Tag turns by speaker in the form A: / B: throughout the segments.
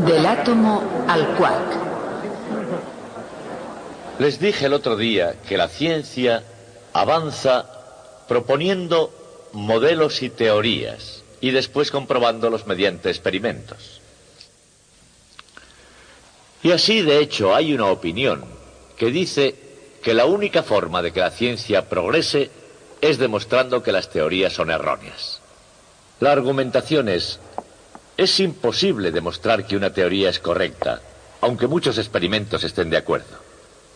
A: Del átomo al quark.
B: Les dije el otro día que la ciencia avanza proponiendo modelos y teorías y después comprobándolos mediante experimentos. Y así, de hecho, hay una opinión que dice que la única forma de que la ciencia progrese es demostrando que las teorías son erróneas. La argumentación es imposible demostrar que una teoría es correcta, aunque muchos experimentos estén de acuerdo.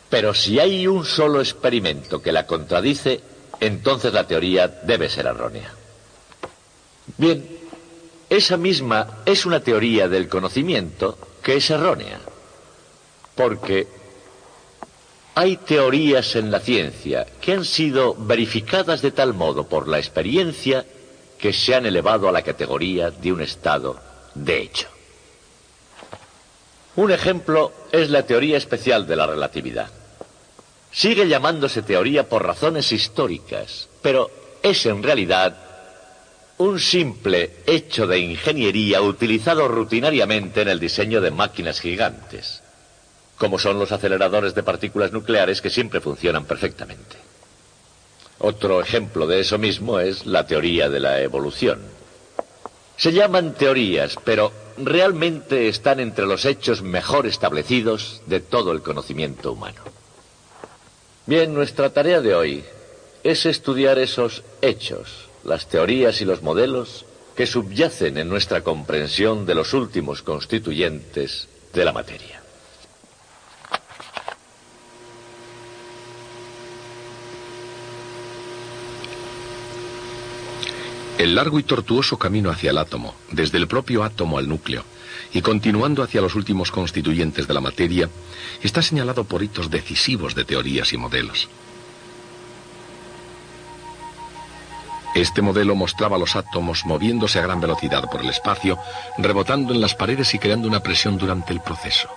B: Pero si hay un solo experimento que la contradice, entonces la teoría debe ser errónea. Bien, esa misma es una teoría del conocimiento que es errónea. Porque hay teorías en la ciencia que han sido verificadas de tal modo por la experiencia que se han elevado a la categoría de un estado de hecho. Un ejemplo es la teoría especial de la relatividad. Sigue llamándose teoría por razones históricas, pero es en realidad un simple hecho de ingeniería utilizado rutinariamente en el diseño de máquinas gigantes, como son los aceleradores de partículas nucleares que siempre funcionan perfectamente. Otro ejemplo de eso mismo es la teoría de la evolución. Se llaman teorías, pero realmente están entre los hechos mejor establecidos de todo el conocimiento humano. Bien, nuestra tarea de hoy es estudiar esos hechos, las teorías y los modelos que subyacen en nuestra comprensión de los últimos constituyentes de la materia.
C: El largo y tortuoso camino hacia el átomo, desde el propio átomo al núcleo, y continuando hacia los últimos constituyentes de la materia, está señalado por hitos decisivos de teorías y modelos. Este modelo mostraba a los átomos moviéndose a gran velocidad por el espacio, rebotando en las paredes y creando una presión durante el proceso.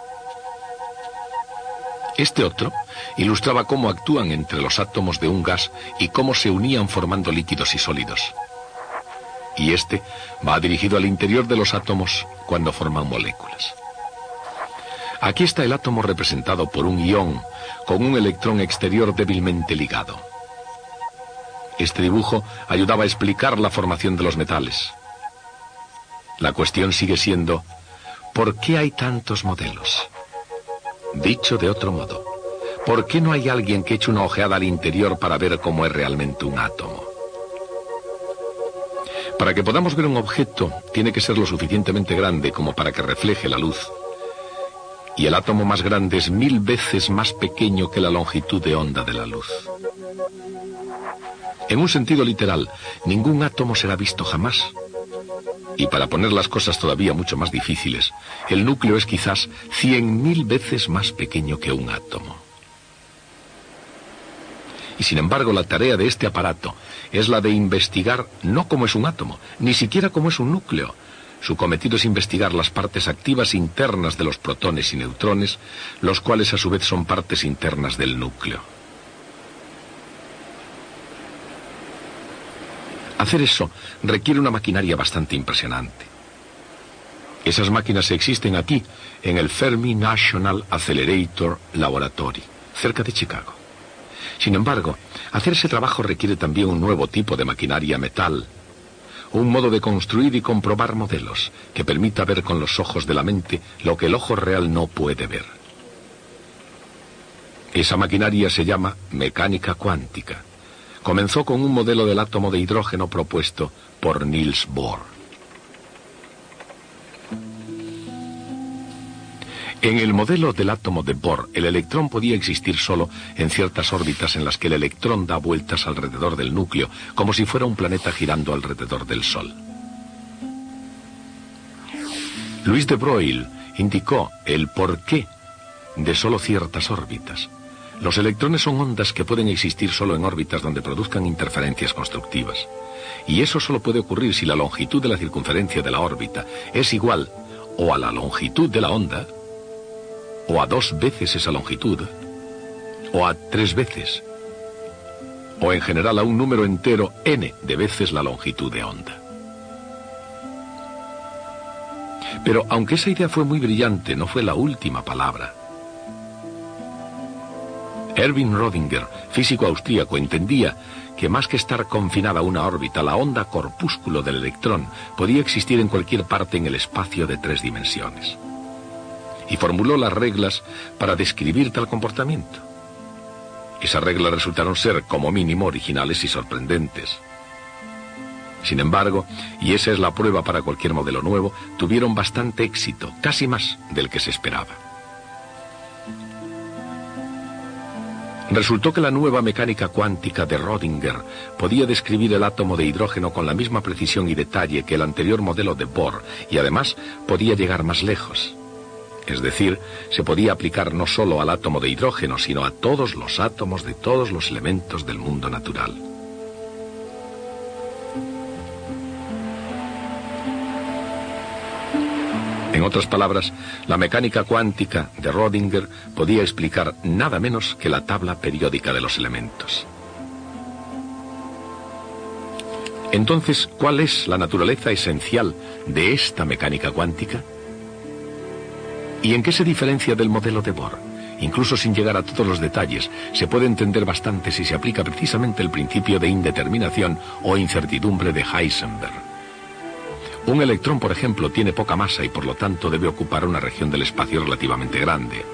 C: Este otro ilustraba cómo actúan entre los átomos de un gas y cómo se unían formando líquidos y sólidos. Y este va dirigido al interior de los átomos cuando forman moléculas. Aquí está el átomo representado por un ión con un electrón exterior débilmente ligado. Este dibujo ayudaba a explicar la formación de los metales. La cuestión sigue siendo, ¿por qué hay tantos modelos? Dicho de otro modo, ¿por qué no hay alguien que eche una ojeada al interior para ver cómo es realmente un átomo? Para que podamos ver un objeto, tiene que ser lo suficientemente grande como para que refleje la luz. Y el átomo más grande es 1000 veces más pequeño que la longitud de onda de la luz. En un sentido literal, ningún átomo será visto jamás. Y para poner las cosas todavía mucho más difíciles, el núcleo es quizás 100.000 veces más pequeño que un átomo. Y sin embargo, la tarea de este aparato es la de investigar no cómo es un átomo, ni siquiera cómo es un núcleo. Su cometido es investigar las partes activas internas de los protones y neutrones, los cuales a su vez son partes internas del núcleo. Hacer eso requiere una maquinaria bastante impresionante. Esas máquinas existen aquí, en el Fermi National Accelerator Laboratory, cerca de Chicago. Sin embargo, hacer ese trabajo requiere también un nuevo tipo de maquinaria metal, un modo de construir y comprobar modelos que permita ver con los ojos de la mente lo que el ojo real no puede ver. Esa maquinaria se llama mecánica cuántica. Comenzó con un modelo del átomo de hidrógeno propuesto por Niels Bohr. En el modelo del átomo de Bohr, el electrón podía existir solo en ciertas órbitas en las que el electrón da vueltas alrededor del núcleo, como si fuera un planeta girando alrededor del Sol. Louis de Broglie indicó el porqué de solo ciertas órbitas. Los electrones son ondas que pueden existir solo en órbitas donde produzcan interferencias constructivas. Y eso solo puede ocurrir si la longitud de la circunferencia de la órbita es igual o a la longitud de la onda, o a 2 veces esa longitud, o a 3 veces, o en general a un número entero n de veces la longitud de onda. Pero aunque esa idea fue muy brillante, no fue la última palabra. Erwin Rödinger, físico austríaco, entendía que más que estar confinada a una órbita, la onda corpúsculo del electrón podía existir en cualquier parte en el espacio de 3 dimensiones. Y formuló las reglas para describir tal comportamiento. Esas reglas resultaron ser, como mínimo, originales y sorprendentes. Sin embargo, y esa es la prueba para cualquier modelo nuevo, tuvieron bastante éxito, casi más del que se esperaba. Resultó que la nueva mecánica cuántica de Rödinger podía describir el átomo de hidrógeno con la misma precisión y detalle que el anterior modelo de Bohr, y además podía llegar más lejos. Es decir, se podía aplicar no solo al átomo de hidrógeno, sino a todos los átomos de todos los elementos del mundo natural. En otras palabras, la mecánica cuántica de Rödinger podía explicar nada menos que la tabla periódica de los elementos. Entonces, ¿cuál es la naturaleza esencial de esta mecánica cuántica? ¿Y en qué se diferencia del modelo de Bohr? Incluso sin llegar a todos los detalles, se puede entender bastante si se aplica precisamente el principio de indeterminación o incertidumbre de Heisenberg. Un electrón, por ejemplo, tiene poca masa y por lo tanto debe ocupar una región del espacio relativamente grande.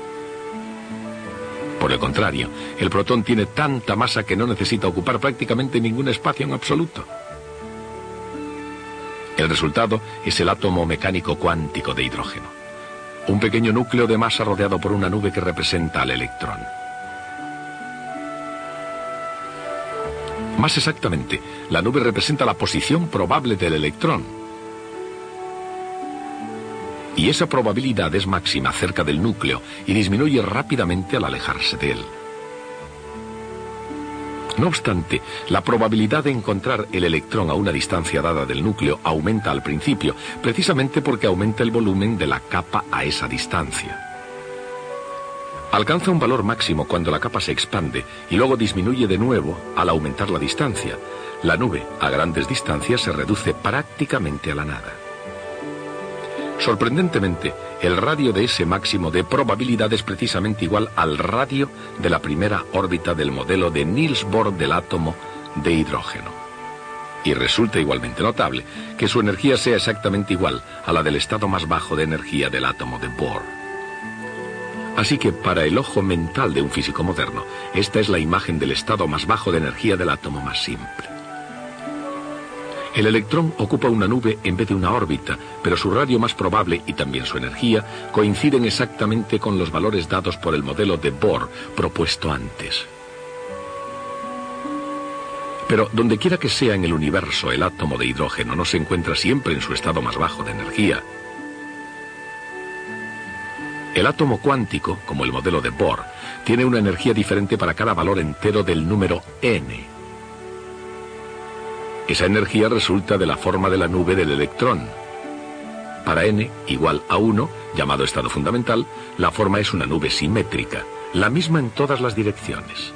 C: Por el contrario, el protón tiene tanta masa que no necesita ocupar prácticamente ningún espacio en absoluto. El resultado es el átomo mecánico cuántico de hidrógeno. Un pequeño núcleo de masa rodeado por una nube que representa al electrón. Más exactamente, la nube representa la posición probable del electrón. Y esa probabilidad es máxima cerca del núcleo y disminuye rápidamente al alejarse de él. No obstante, la probabilidad de encontrar el electrón a una distancia dada del núcleo aumenta al principio, precisamente porque aumenta el volumen de la capa a esa distancia. Alcanza un valor máximo cuando la capa se expande y luego disminuye de nuevo al aumentar la distancia. La nube, a grandes distancias, se reduce prácticamente a la nada. Sorprendentemente, el radio de ese máximo de probabilidad es precisamente igual al radio de la primera órbita del modelo de Niels Bohr del átomo de hidrógeno. Y resulta igualmente notable que su energía sea exactamente igual a la del estado más bajo de energía del átomo de Bohr. Así que para el ojo mental de un físico moderno, esta es la imagen del estado más bajo de energía del átomo más simple. El electrón ocupa una nube en vez de una órbita, pero su radio más probable y también su energía coinciden exactamente con los valores dados por el modelo de Bohr propuesto antes. Pero donde quiera que sea en el universo, el átomo de hidrógeno no se encuentra siempre en su estado más bajo de energía. El átomo cuántico, como el modelo de Bohr, tiene una energía diferente para cada valor entero del número n. Esa energía resulta de la forma de la nube del electrón. Para n igual a 1, llamado estado fundamental, la forma es una nube simétrica, la misma en todas las direcciones.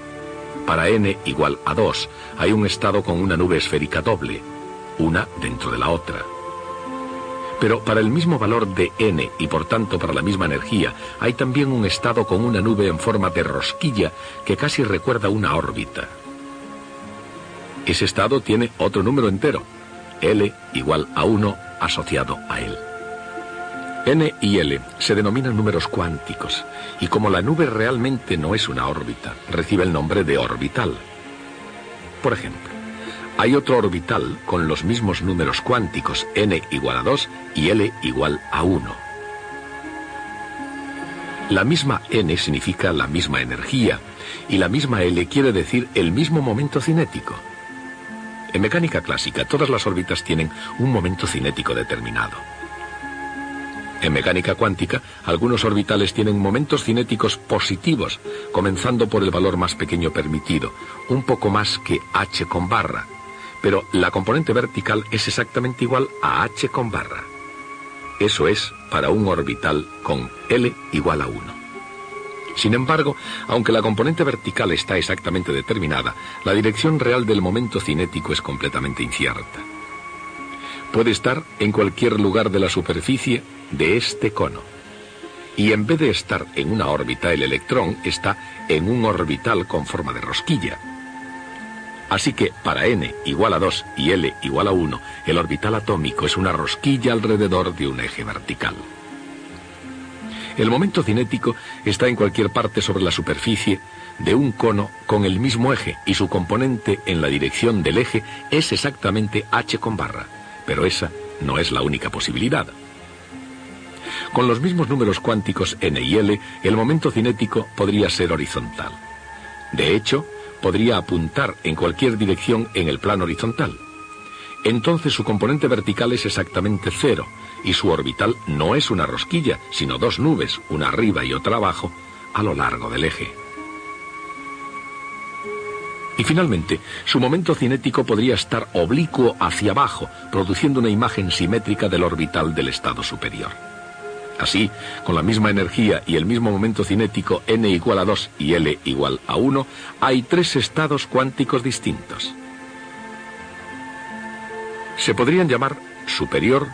C: Para n igual a 2, hay un estado con una nube esférica doble, una dentro de la otra. Pero para el mismo valor de n y por tanto para la misma energía, hay también un estado con una nube en forma de rosquilla que casi recuerda una órbita. Ese estado tiene otro número entero, L igual a 1 asociado a él. N y L se denominan números cuánticos, y como la nube realmente no es una órbita, recibe el nombre de orbital. Por ejemplo, hay otro orbital con los mismos números cuánticos, N igual a 2 y L igual a 1. La misma N significa la misma energía, y la misma L quiere decir el mismo momento cinético. En mecánica clásica, todas las órbitas tienen un momento cinético determinado. En mecánica cuántica, algunos orbitales tienen momentos cinéticos positivos, comenzando por el valor más pequeño permitido, un poco más que h con barra, pero la componente vertical es exactamente igual a h con barra. Eso es para un orbital con L igual a 1. Sin embargo, aunque la componente vertical está exactamente determinada, la dirección real del momento cinético es completamente incierta. puede estar en cualquier lugar de la superficie de este cono. Y en vez de estar en una órbita, el electrón está en un orbital con forma de rosquilla. Así que para n igual a 2 y L igual a 1, el orbital atómico es una rosquilla alrededor de un eje vertical. El momento cinético está en cualquier parte sobre la superficie de un cono con el mismo eje, y su componente en la dirección del eje es exactamente h con barra, pero esa no es la única posibilidad. Con los mismos números cuánticos n y L, el momento cinético podría ser horizontal. De hecho, podría apuntar en cualquier dirección en el plano horizontal. Entonces su componente vertical es exactamente 0, y su orbital no es una rosquilla, sino dos nubes, una arriba y otra abajo, a lo largo del eje. Y finalmente, su momento cinético podría estar oblicuo hacia abajo, produciendo una imagen simétrica del orbital del estado superior. Así, con la misma energía y el mismo momento cinético n igual a 2 y L igual a 1, hay tres estados cuánticos distintos. Se podrían llamar superior,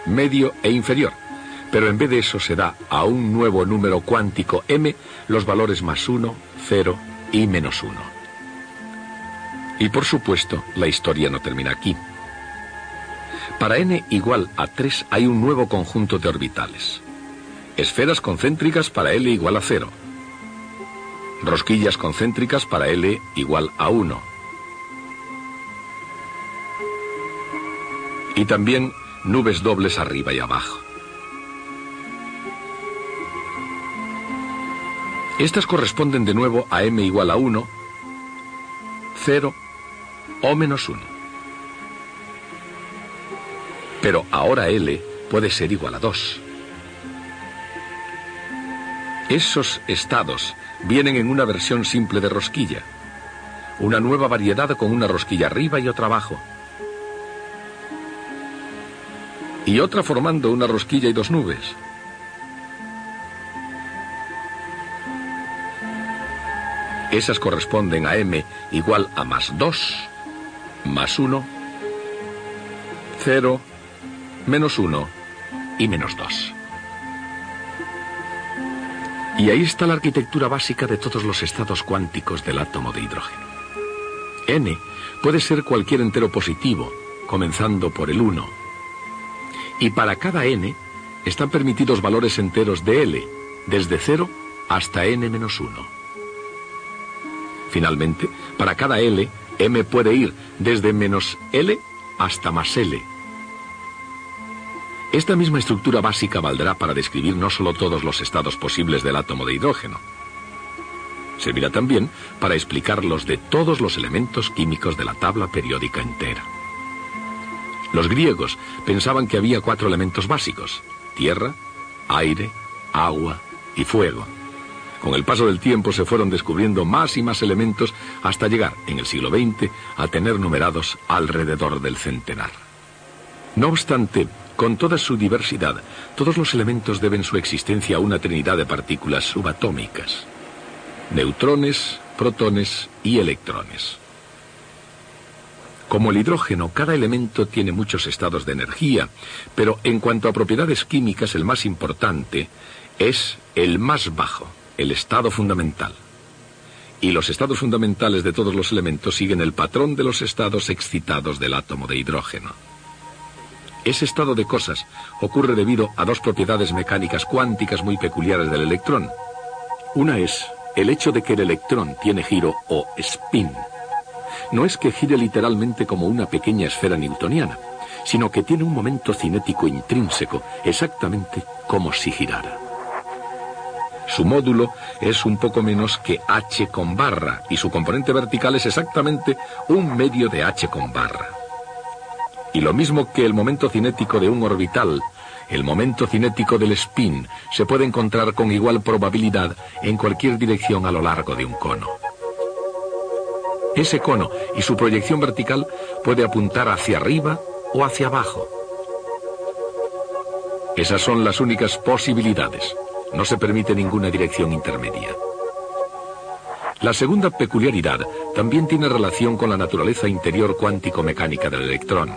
C: medio e inferior, pero en vez de eso se da a un nuevo número cuántico m los valores +1, 0 y -1. Y por supuesto, la historia no termina aquí. Para n igual a 3 hay un nuevo conjunto de orbitales. Esferas concéntricas para L igual a 0. Rosquillas concéntricas para L igual a 1. Y también nubes dobles arriba y abajo. Estas corresponden de nuevo a m igual a 1, 0 o -1. Pero ahora L puede ser igual a 2. Esos estados vienen en una versión simple de rosquilla. Una nueva variedad con una rosquilla arriba y otra abajo. Y otra formando una rosquilla y dos nubes. Esas corresponden a m igual a +2, +1, 0, -1 y -2. Y ahí está la arquitectura básica de todos los estados cuánticos del átomo de hidrógeno. N puede ser cualquier entero positivo, comenzando por el 1. Y para cada n están permitidos valores enteros de L, desde 0 hasta n-1. Finalmente, para cada L, m puede ir desde -L hasta +L. Esta misma estructura básica valdrá para describir no solo todos los estados posibles del átomo de hidrógeno. Servirá también para explicar los de todos los elementos químicos de la tabla periódica entera. Los griegos pensaban que había 4 elementos básicos: tierra, aire, agua y fuego. Con el paso del tiempo se fueron descubriendo más y más elementos hasta llegar, en el siglo XX, a tener numerados alrededor del centenar. No obstante, con toda su diversidad, todos los elementos deben su existencia a una trinidad de partículas subatómicas: neutrones, protones y electrones. Como el hidrógeno, cada elemento tiene muchos estados de energía, pero en cuanto a propiedades químicas, el más importante es el más bajo, el estado fundamental. Y los estados fundamentales de todos los elementos siguen el patrón de los estados excitados del átomo de hidrógeno. Ese estado de cosas ocurre debido a dos propiedades mecánicas cuánticas muy peculiares del electrón. Una es el hecho de que el electrón tiene giro o spin. No es que gire literalmente como una pequeña esfera newtoniana, sino que tiene un momento cinético intrínseco, exactamente como si girara. Su módulo es un poco menos que h con barra, y su componente vertical es exactamente un medio de h con barra. Y lo mismo que el momento cinético de un orbital, el momento cinético del spin se puede encontrar con igual probabilidad en cualquier dirección a lo largo de un cono. Ese cono y su proyección vertical puede apuntar hacia arriba o hacia abajo. Esas son las únicas posibilidades. No se permite ninguna dirección intermedia. La segunda peculiaridad también tiene relación con la naturaleza interior cuántico-mecánica del electrón.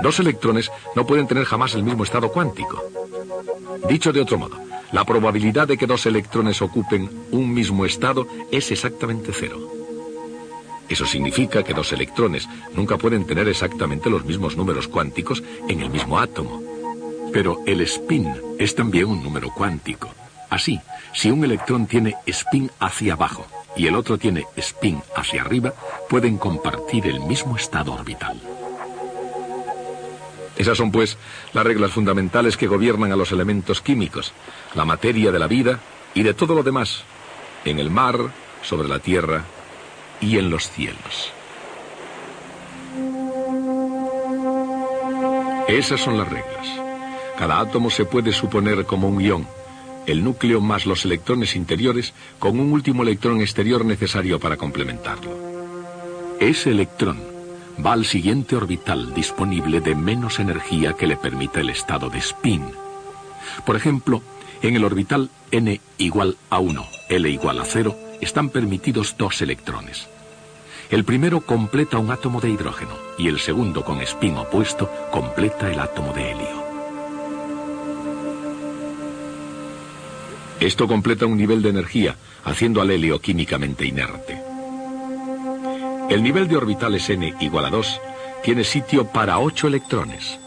C: Dos electrones no pueden tener jamás el mismo estado cuántico. Dicho de otro modo, la probabilidad de que dos electrones ocupen un mismo estado es exactamente cero. Eso significa que dos electrones nunca pueden tener exactamente los mismos números cuánticos en el mismo átomo. Pero el spin es también un número cuántico. Así, si un electrón tiene spin hacia abajo y el otro tiene spin hacia arriba, pueden compartir el mismo estado orbital. Esas son, pues, las reglas fundamentales que gobiernan a los elementos químicos, la materia de la vida y de todo lo demás, en el mar, sobre la tierra y en los cielos. Esas son las reglas. Cada átomo se puede suponer como un ion, el núcleo más los electrones interiores, con un último electrón exterior necesario para complementarlo. Ese electrón va al siguiente orbital disponible de menos energía que le permita el estado de spin. Por ejemplo, en el orbital n igual a 1, L igual a 0, están permitidos dos electrones. El primero completa un átomo de hidrógeno y el segundo, con spin opuesto, completa el átomo de helio. Esto completa un nivel de energía, haciendo al helio químicamente inerte. El nivel de orbitales n igual a 2 tiene sitio para 8 electrones.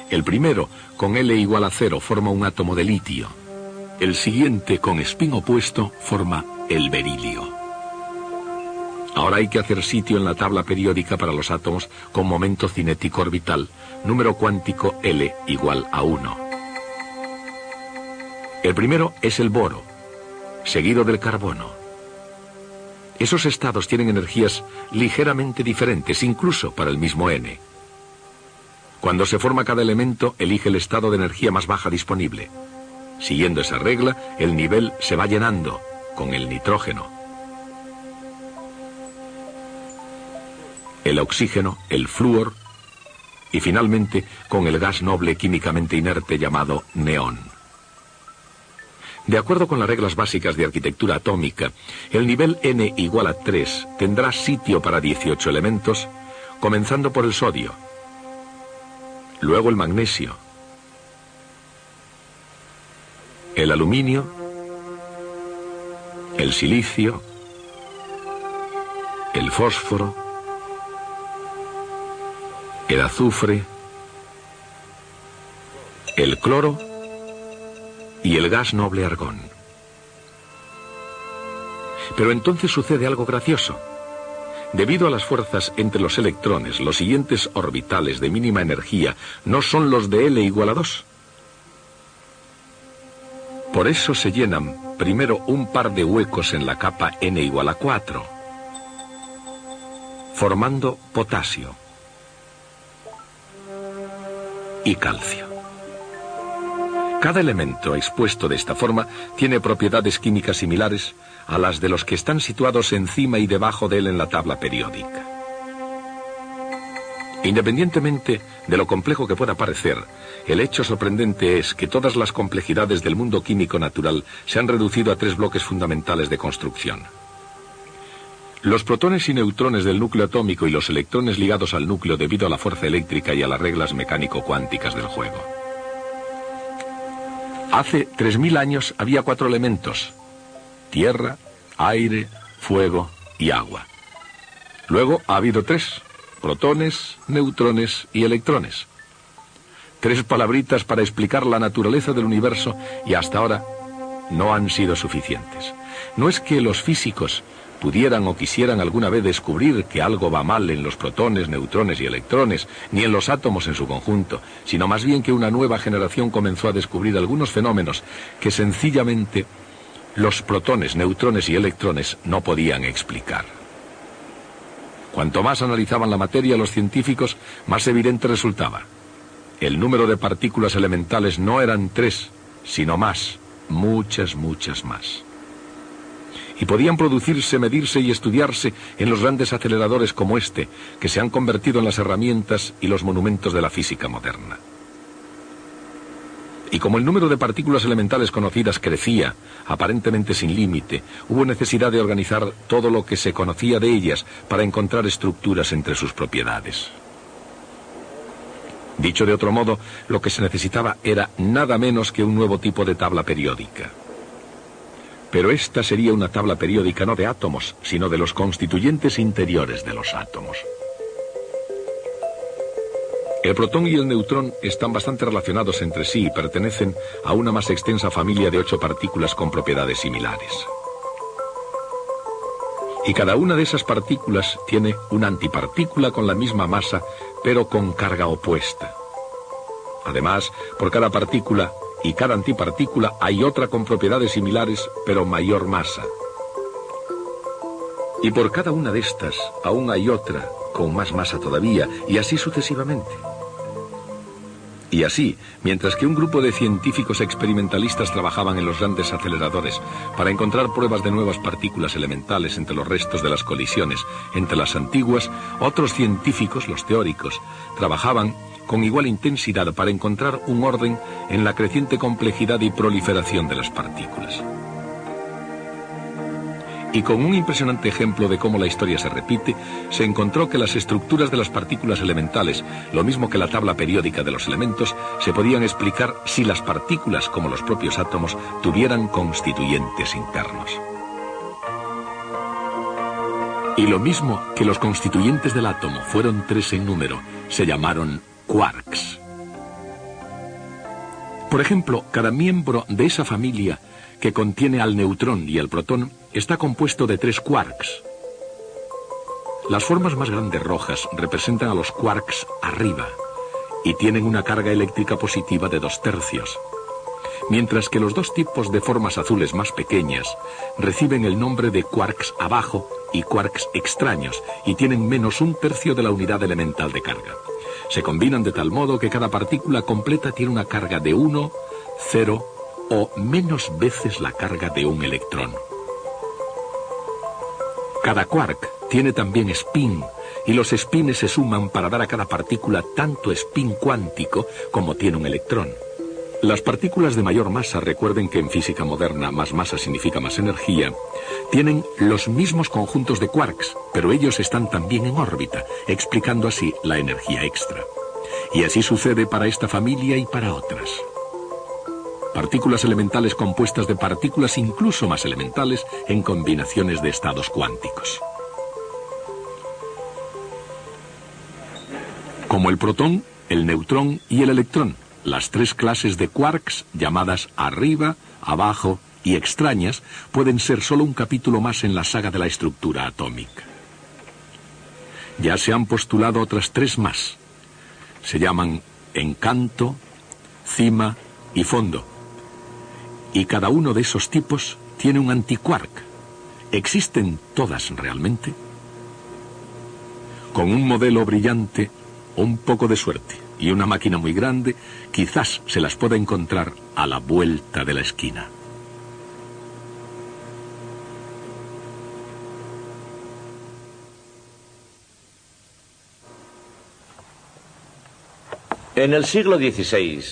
C: El primero, con L igual a 0, forma un átomo de litio. El siguiente, con spin opuesto, forma el berilio. Ahora hay que hacer sitio en la tabla periódica para los átomos con momento cinético orbital, número cuántico L igual a 1. El primero es el boro, seguido del carbono. Esos estados tienen energías ligeramente diferentes, incluso para el mismo N. Cuando se forma cada elemento, elige el estado de energía más baja disponible. Siguiendo esa regla, el nivel se va llenando con el nitrógeno, el oxígeno, el flúor y finalmente con el gas noble químicamente inerte llamado neón. De acuerdo con las reglas básicas de arquitectura atómica, el nivel n igual a 3 tendrá sitio para 18 elementos, comenzando por el sodio, luego el magnesio, el aluminio, el silicio, el fósforo, el azufre, el cloro y el gas noble argón. Pero entonces sucede algo gracioso. Debido a las fuerzas entre los electrones, los siguientes orbitales de mínima energía no son los de L igual a 2. Por eso se llenan primero un par de huecos en la capa N igual a 4, formando potasio y calcio. Cada elemento expuesto de esta forma tiene propiedades químicas similares a las de los que están situados encima y debajo de él en la tabla periódica. Independientemente de lo complejo que pueda parecer, el hecho sorprendente es que todas las complejidades del mundo químico natural se han reducido a 3 bloques fundamentales de construcción. Los protones y neutrones del núcleo atómico y los electrones ligados al núcleo debido a la fuerza eléctrica y a las reglas mecánico-cuánticas del juego. Hace 3000 años había 4 elementos: tierra, aire, fuego y agua. Luego ha habido 3: protones, neutrones y electrones. 3 palabritas para explicar la naturaleza del universo y hasta ahora no han sido suficientes. No es que los físicos pudieran o quisieran alguna vez descubrir que algo va mal en los protones, neutrones y electrones, ni en los átomos en su conjunto, sino más bien que una nueva generación comenzó a descubrir algunos fenómenos que sencillamente los protones, neutrones y electrones no podían explicar. Cuanto más analizaban la materia los científicos, más evidente resultaba. El número de partículas elementales no eran 3, sino más, muchas más. Y podían producirse, medirse y estudiarse en los grandes aceleradores como este, que se han convertido en las herramientas y los monumentos de la física moderna. Y como el número de partículas elementales conocidas crecía, aparentemente sin límite, hubo necesidad de organizar todo lo que se conocía de ellas para encontrar estructuras entre sus propiedades. Dicho de otro modo, lo que se necesitaba era nada menos que un nuevo tipo de tabla periódica. Pero esta sería una tabla periódica no de átomos, sino de los constituyentes interiores de los átomos. El protón y el neutrón están bastante relacionados entre sí y pertenecen a una más extensa familia de 8 partículas con propiedades similares. Y cada una de esas partículas tiene una antipartícula con la misma masa, pero con carga opuesta. Además, por cada partícula y cada antipartícula hay otra con propiedades similares, pero mayor masa. Y por cada una de estas, aún hay otra con más masa todavía, y así sucesivamente. Y así, mientras que un grupo de científicos experimentalistas trabajaban en los grandes aceleradores para encontrar pruebas de nuevas partículas elementales entre los restos de las colisiones entre las antiguas, otros científicos, los teóricos, trabajaban con igual intensidad para encontrar un orden en la creciente complejidad y proliferación de las partículas. Y con un impresionante ejemplo de cómo la historia se repite, se encontró que las estructuras de las partículas elementales, lo mismo que la tabla periódica de los elementos, se podían explicar si las partículas, como los propios átomos, tuvieran constituyentes internos. Y lo mismo que los constituyentes del átomo fueron 3 en número, se llamaron quarks. Por ejemplo, cada miembro de esa familia que contiene al neutrón y al protón está compuesto de 3 quarks. Las formas más grandes rojas representan a los quarks arriba y tienen una carga eléctrica positiva de 2/3, mientras que los 2 tipos de formas azules más pequeñas reciben el nombre de quarks abajo y quarks extraños y tienen menos 1/3 de la unidad elemental de carga. Se combinan de tal modo que cada partícula completa tiene una carga de 1, 0 o menos veces la carga de un electrón. Cada quark tiene también spin, y los spines se suman para dar a cada partícula tanto spin cuántico como tiene un electrón. Las partículas de mayor masa, recuerden que en física moderna más masa significa más energía, tienen los mismos conjuntos de quarks, pero ellos están también en órbita, explicando así la energía extra. Y así sucede para esta familia y para otras. Partículas elementales compuestas de partículas incluso más elementales en combinaciones de estados cuánticos. Como el protón, el neutrón y el electrón, las 3 clases de quarks llamadas arriba, abajo y extrañas pueden ser solo un capítulo más en la saga de la estructura atómica. Ya se han postulado otras 3 más. Se llaman encanto, cima y fondo. Y cada uno de esos tipos tiene un antiquark. ¿Existen todas realmente? Con un modelo brillante, un poco de suerte y una máquina muy grande, quizás se las pueda encontrar a la vuelta de la esquina.
B: En el siglo XVI,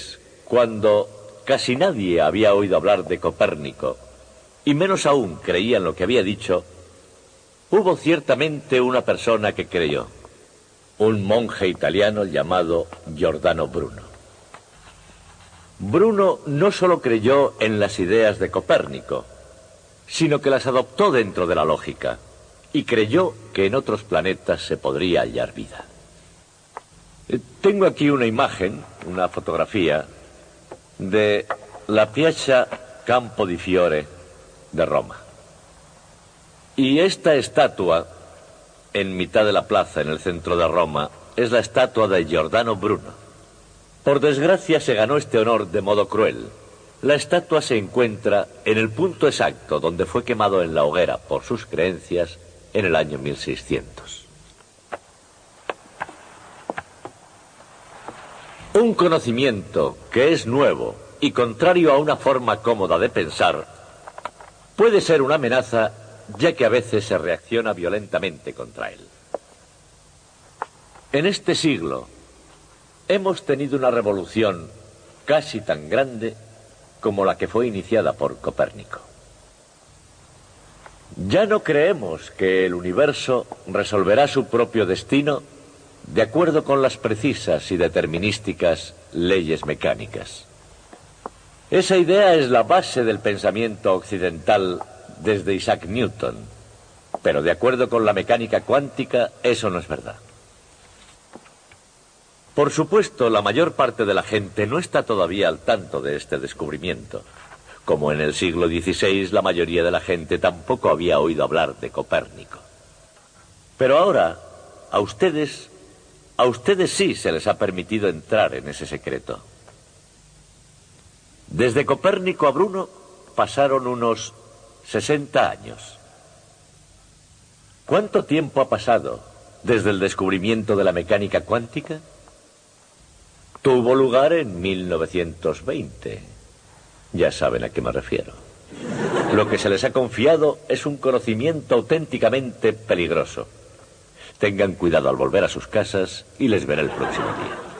B: cuando casi nadie había oído hablar de Copérnico, y menos aún creía en lo que había dicho, hubo ciertamente una persona que creyó, un monje italiano llamado Giordano Bruno. Bruno no solo creyó en las ideas de Copérnico, sino que las adoptó dentro de la lógica, y creyó que en otros planetas se podría hallar vida. Tengo aquí una imagen, una fotografía, de la Piazza Campo di Fiore de Roma. Y esta estatua, en mitad de la plaza, en el centro de Roma, es la estatua de Giordano Bruno. Por desgracia se ganó este honor de modo cruel. La estatua se encuentra en el punto exacto donde fue quemado en la hoguera por sus creencias en el año 1600. Un conocimiento que es nuevo y contrario a una forma cómoda de pensar puede ser una amenaza, ya que a veces se reacciona violentamente contra él. En este siglo hemos tenido una revolución casi tan grande como la que fue iniciada por Copérnico. Ya no creemos que el universo resolverá su propio destino de acuerdo con las precisas y determinísticas leyes mecánicas. Esa idea es la base del pensamiento occidental desde Isaac Newton, pero de acuerdo con la mecánica cuántica, eso no es verdad. Por supuesto, la mayor parte de la gente no está todavía al tanto de este descubrimiento. Como en el siglo XVI, la mayoría de la gente tampoco había oído hablar de Copérnico. Pero ahora, a ustedes sí se les ha permitido entrar en ese secreto. Desde Copérnico a Bruno pasaron unos 60 años. ¿Cuánto tiempo ha pasado desde el descubrimiento de la mecánica cuántica? Tuvo lugar en 1920. Ya saben a qué me refiero. Lo que se les ha confiado es un conocimiento auténticamente peligroso. Tengan cuidado al volver a sus casas y les veré el próximo día.